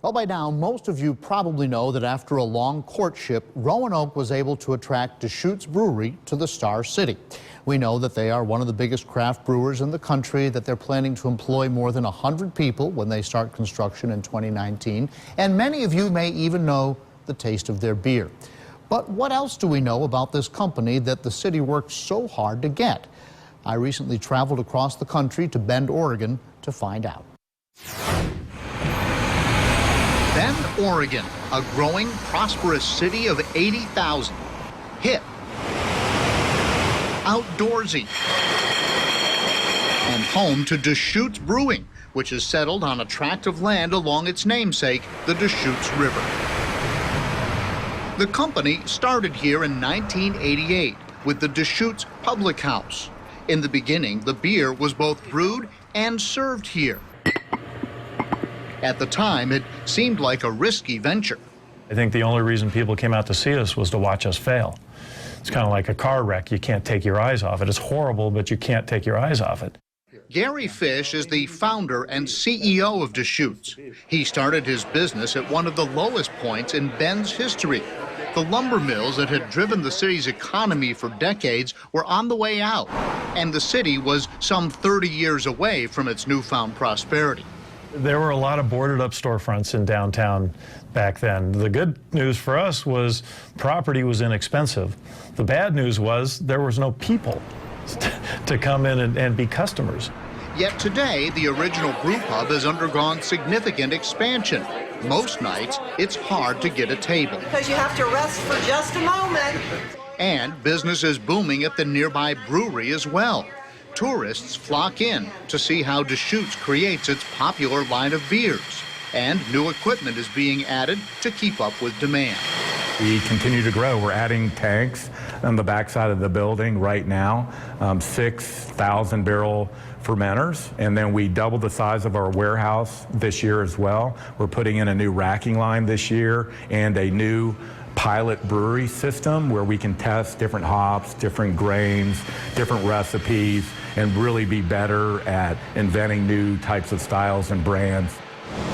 Well, by now, most of you probably know that after a long courtship, Roanoke was able to attract Deschutes Brewery to the Star City. We know that they are one of the biggest craft brewers in the country, that they're planning to employ more than 100 people when they start construction in 2019, and many of you may even know the taste of their beer. But what else do we know about this company that the city worked so hard to get? I recently traveled across the country to Bend, Oregon to find out. Bend, Oregon, a growing, prosperous city of 80,000. Hip, outdoorsy, and home to Deschutes Brewing, which is settled on a tract of land along its namesake, the Deschutes River. The company started here in 1988 with the Deschutes Public House. In the beginning, the beer was both brewed and served here. At the time, it seemed like a risky venture. I think the only reason people came out to see us was to watch us fail. It's kind of like a car wreck. You can't take your eyes off it. It's horrible, but you can't take your eyes off it. Gary Fish is the founder and CEO of Deschutes. He started his business at one of the lowest points in Bend's history. The lumber mills that had driven the city's economy for decades were on the way out, and the city was some 30 years away from its newfound prosperity. There were a lot of boarded up storefronts in downtown back then. The good news for us was property was inexpensive. The bad news was there was no people to come in and be customers. Yet today, the original brew pub has undergone significant expansion. Most nights, it's hard to get a table. Because you have to rest for just a moment. And business is booming at the nearby brewery as well. Tourists flock in to see how Deschutes creates its popular line of beers. And new equipment is being added to keep up with demand. We continue to grow. We're adding tanks on the backside of the building right now, 6,000 barrel fermenters, and then we doubled the size of our warehouse this year as well. We're putting in a new racking line this year and a new pilot brewery system where we can test different hops, different grains, different recipes, and really be better at inventing new types of styles and brands.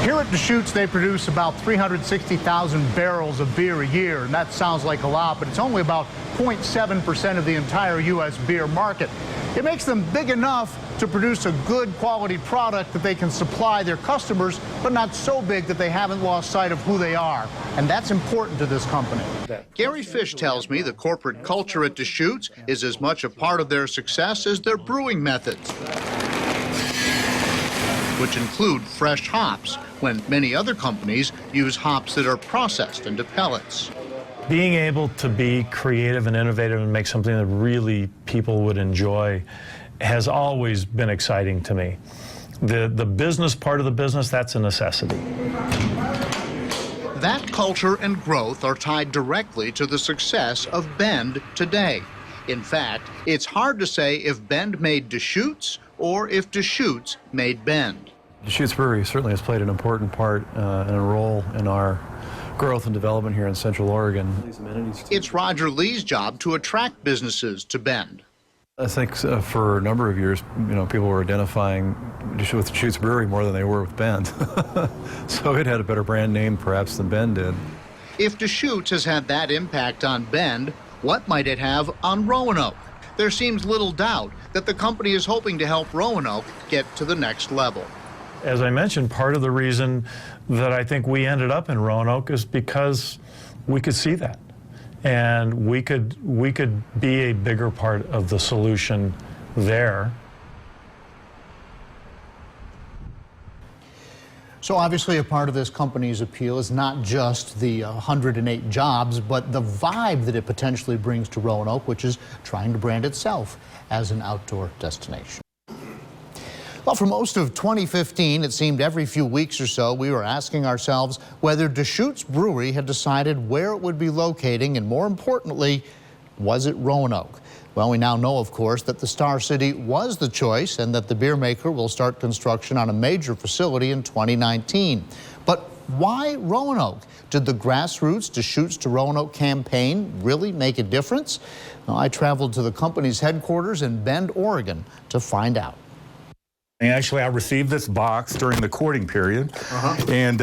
Here at Deschutes, they produce about 360,000 barrels of beer a year, and that sounds like a lot, but it's only about 0.7% of the entire U.S. beer market. It makes them big enough to produce a good quality product that they can supply their customers, but not so big that they haven't lost sight of who they are. And that's important to this company. Gary Fish tells me the corporate culture at Deschutes is as much a part of their success as their brewing methods, which include fresh hops, when many other companies use hops that are processed into pellets. Being able to be creative and innovative and make something that really people would enjoy has always been exciting to me. The business part of the business, that's a necessity. That culture and growth are tied directly to the success of Bend today. In fact, it's hard to say if Bend made Deschutes or if Deschutes made Bend. Deschutes Brewery certainly has played an important part and a role in our growth and development here in Central Oregon. It's Roger Lee's job to attract businesses to Bend. I think for a number of years, people were identifying with Deschutes Brewery more than they were with Bend. So it had a better brand name perhaps than Bend did. If Deschutes has had that impact on Bend, what might it have on Roanoke? There seems little doubt that the company is hoping to help Roanoke get to the next level. As I mentioned, part of the reason that I think we ended up in Roanoke is because we could see that. And we could be a bigger part of the solution there. So obviously a part of this company's appeal is not just the 108 jobs, but the vibe that it potentially brings to Roanoke, which is trying to brand itself as an outdoor destination. Well, for most of 2015, it seemed every few weeks or so, we were asking ourselves whether Deschutes Brewery had decided where it would be locating, and more importantly, was it Roanoke? Well, we now know, of course, that the Star City was the choice and that the beer maker will start construction on a major facility in 2019. But why Roanoke? Did the grassroots Deschutes to Roanoke campaign really make a difference? Well, I traveled to the company's headquarters in Bend, Oregon to find out. Actually, I received this box during the courting period, and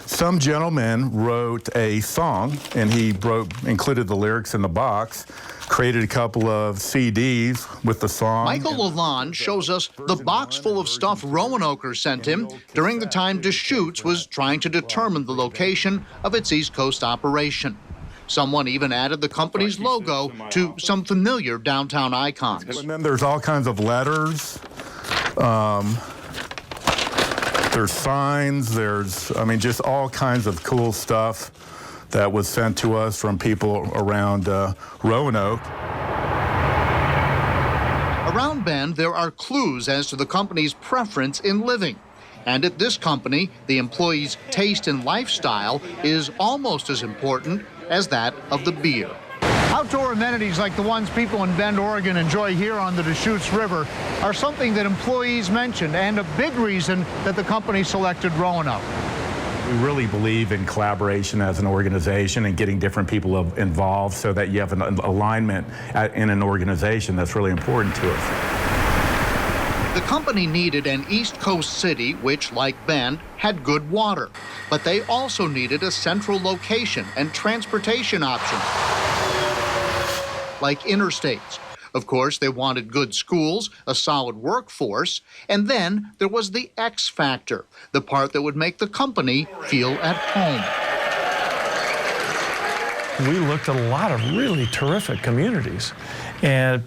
some gentleman wrote a song, and he included the lyrics in the box, created a couple of CDs with the song. Michael Lalonde shows us the box full of stuff Roanoke sent him during the time Deschutes was trying to determine the location of its East Coast operation. Someone even added the company's logo to some familiar downtown icons. And then there's all kinds of letters. There's signs, I mean, just all kinds of cool stuff that was sent to us from people around Roanoke. Around Bend, there are clues as to the company's preference in living. And at this company, the employees' taste and lifestyle is almost as important as that of the beer. Outdoor amenities like the ones people in Bend, Oregon enjoy here on the Deschutes River are something that employees mentioned, and a big reason that the company selected Roanoke. We really believe in collaboration as an organization and getting different people involved so that you have an alignment in an organization. That's really important to us. The company needed an East Coast city which, like Bend, had good water, but they also needed a central location and transportation options, like interstates. Of course, they wanted good schools, a solid workforce, and then there was the X factor, the part that would make the company feel at home. We looked at a lot of really terrific communities and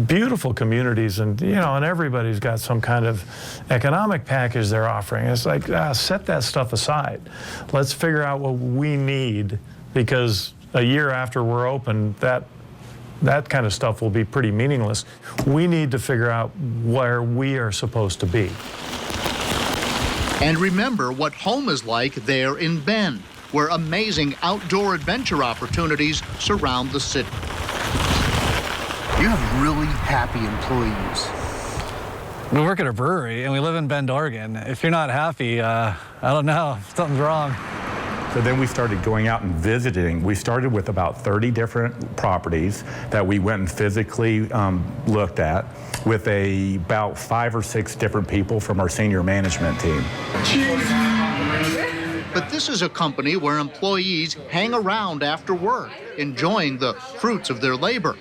beautiful communities, and and everybody's got some kind of economic package they're offering. It's like, set that stuff aside. Let's figure out what we need, because a year after we're open, that kind of stuff will be pretty meaningless. We need to figure out where we are supposed to be. And remember what home is like there in Bend, where amazing outdoor adventure opportunities surround the city. You have really happy employees. We work at a brewery and we live in Bend, Oregon. If you're not happy, I don't know, something's wrong. So then we started going out and visiting. We started with about 30 different properties that we went and physically looked at with about 5 or 6 different people from our senior management team. But this is a company where employees hang around after work, enjoying the fruits of their labor.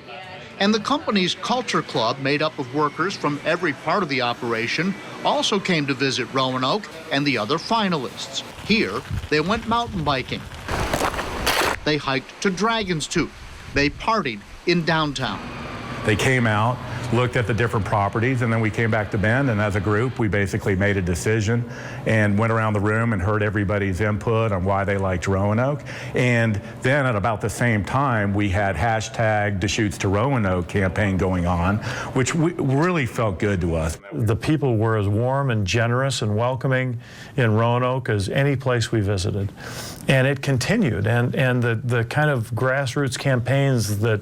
And the company's culture club, made up of workers from every part of the operation, also came to visit Roanoke and the other finalists. Here, they went mountain biking. They hiked to Dragon's Tooth. They partied in downtown. They came out, looked at the different properties, and then we came back to Bend, and as a group, we basically made a decision and went around the room and heard everybody's input on why they liked Roanoke. And then at about the same time, we had hashtag Deschutes to Roanoke campaign going on, which really felt good to us. The people were as warm and generous and welcoming in Roanoke as any place we visited. And it continued, and the kind of grassroots campaigns that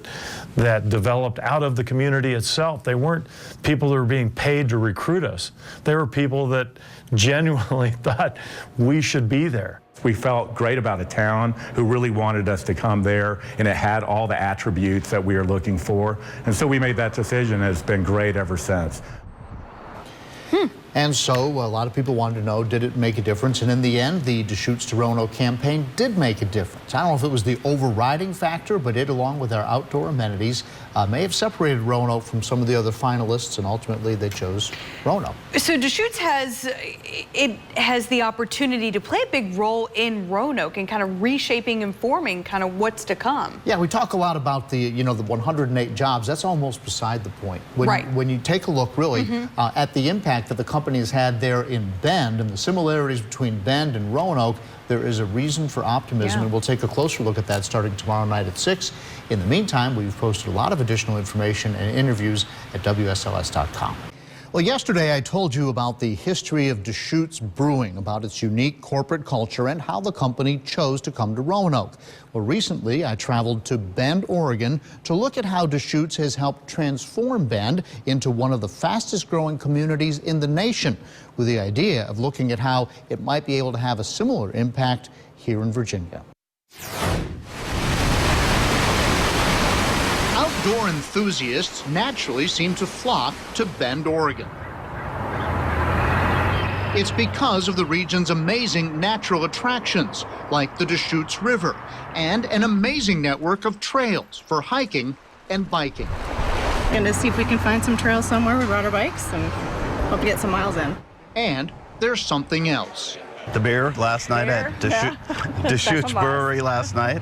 developed out of the community itself, they weren't people that were being paid to recruit us. They were people that genuinely thought we should be there. We felt great about a town who really wanted us to come there, and it had all the attributes that we were looking for. And so we made that decision, and it's been great ever since. And so a lot of people wanted to know, did it make a difference? And in the end, the Deschutes to Roanoke campaign did make a difference. I don't know if it was the overriding factor, but it, along with our outdoor amenities, may have separated Roanoke from some of the other finalists, and ultimately they chose Roanoke. So Deschutes has the opportunity to play a big role in Roanoke and kind of reshaping and forming kind of what's to come. Yeah, we talk a lot about the 108 jobs. That's almost beside the point. When you take a look really at the impact that the company has had there in Bend and the similarities between Bend and Roanoke, there is a reason for optimism, and we'll take a closer look at that starting tomorrow night at 6. In the meantime, we've posted a lot of additional information and interviews at WSLS.com. Well, yesterday I told you about the history of Deschutes Brewing, about its unique corporate culture and how the company chose to come to Roanoke. Well, recently I traveled to Bend, Oregon to look at how Deschutes has helped transform Bend into one of the fastest growing communities in the nation, with the idea of looking at how it might be able to have a similar impact here in Virginia. Outdoor enthusiasts naturally seem to flock to Bend, Oregon. It's because of the region's amazing natural attractions, like the Deschutes River, and an amazing network of trails for hiking and biking. Going to see if we can find some trails somewhere. We rode our bikes and hope to get some miles in. And there's something else. The beer last night at Deschutes Brewery last night.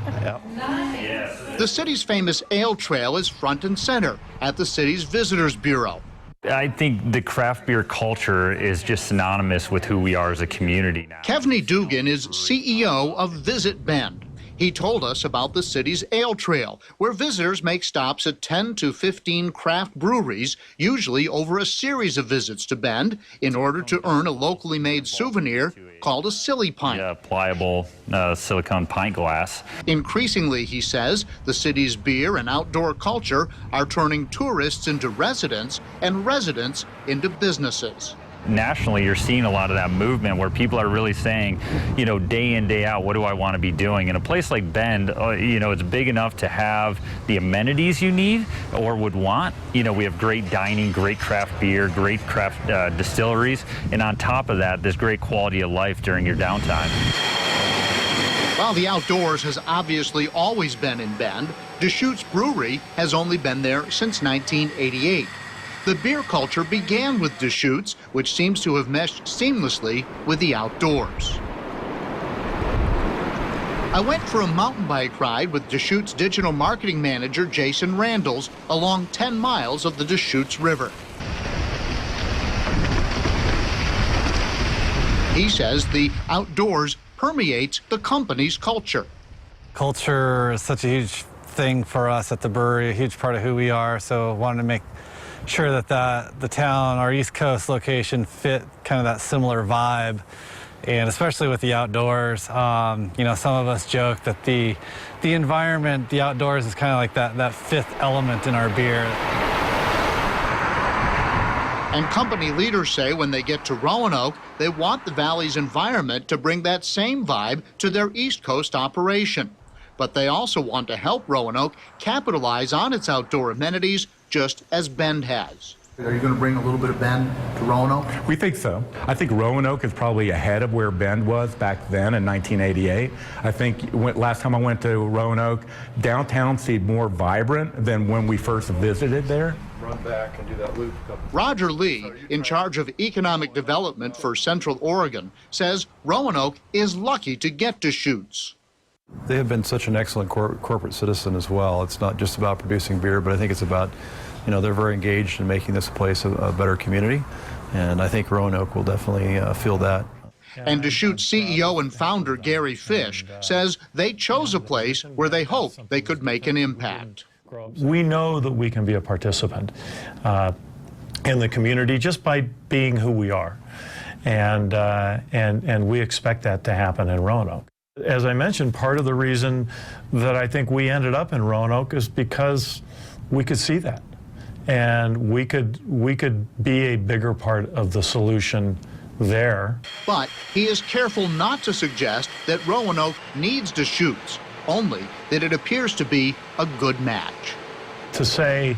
The city's famous ale trail is front and center at the city's Visitors Bureau. I think the craft beer culture is just synonymous with who we are as a community now. Kevney Dugan is CEO of Visit Bend. He told us about the city's ale trail, where visitors make stops at 10 to 15 craft breweries, usually over a series of visits to Bend, in order to earn a locally made souvenir called a silly pint. A pliable silicone pint glass. Increasingly, he says, the city's beer and outdoor culture are turning tourists into residents and residents into businesses. Nationally, you're seeing a lot of that movement where people are really saying, you know, day in, day out, what do I want to be doing? In a place like Bend, you know, it's big enough to have the amenities you need or would want. You know, we have great dining, great craft beer, great craft distilleries, and on top of that, this great quality of life during your downtime. While the outdoors has obviously always been in Bend, Deschutes Brewery has only been there since 1988. The beer culture began with Deschutes, which seems to have meshed seamlessly with the outdoors. I went for a mountain bike ride with Deschutes digital marketing manager Jason Randalls along 10 miles of the Deschutes River. He says the outdoors permeates the company's culture. Culture is such a huge thing for us at the brewery, a huge part of who we are, so wanted to make sure that the town, our East Coast location, fit kind of that similar vibe, and especially with the outdoors. You know, some of us joke that the environment, the outdoors, is kind of like that fifth element in our beer. And company leaders say when they get to Roanoke, they want the valley's environment to bring that same vibe to their East Coast operation. But they also want to help Roanoke capitalize on its outdoor amenities just as Bend has. Are you going to bring a little bit of Bend to Roanoke? We think so. I think Roanoke is probably ahead of where Bend was back then in 1988. I think last time I went to Roanoke, downtown seemed more vibrant than when we first visited there. Run back and do that loop. Roger Lee, in charge of economic development for Central Oregon, says Roanoke is lucky to get Deschutes. They have been such an excellent corporate citizen as well. It's not just about producing beer, but I think it's about, you know, they're very engaged in making this place a better community, and I think Roanoke will definitely feel that. And Deschutes CEO and founder Gary Fish says they chose a place where they hope they could make an impact. We know that we can be a participant in the community just by being who we are, and we expect that to happen in Roanoke. As I mentioned, part of the reason that I think we ended up in Roanoke is because we could see that, and we could be a bigger part of the solution there. But he is careful not to suggest that Roanoke needs Deschutes, only that it appears to be a good match. To say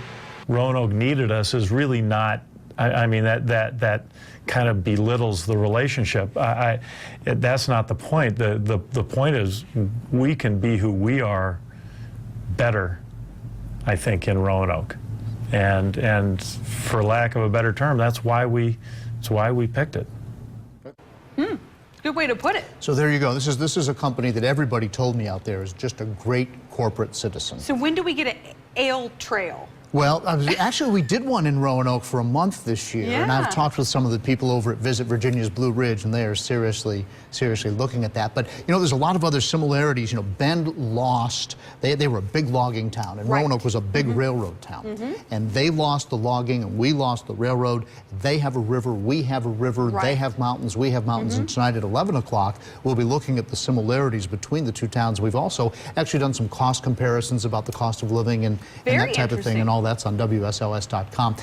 Roanoke needed us is really not, I mean, that kind of belittles the relationship. That's not the point. The point is we can be who we are better, I think, in Roanoke. And for lack of a better term, that's why we picked it. Good way to put it. So there you go. This is a company that everybody told me out there is just a great corporate citizen. So when do we get an ale trail? Well, actually, we did one in Roanoke for a month this year, and I've talked with some of the people over at Visit Virginia's Blue Ridge, and they are seriously looking at that. But, you know, there's a lot of other similarities. You know, Bend lost, they were a big logging town, and Roanoke was a big railroad town. And they lost the logging, and we lost the railroad. They have a river, we have a river, they have mountains, we have mountains. And tonight at 11 o'clock, we'll be looking at the similarities between the two towns. We've also actually done some cost comparisons about the cost of living and that type of thing, and all that's on WSLS.com.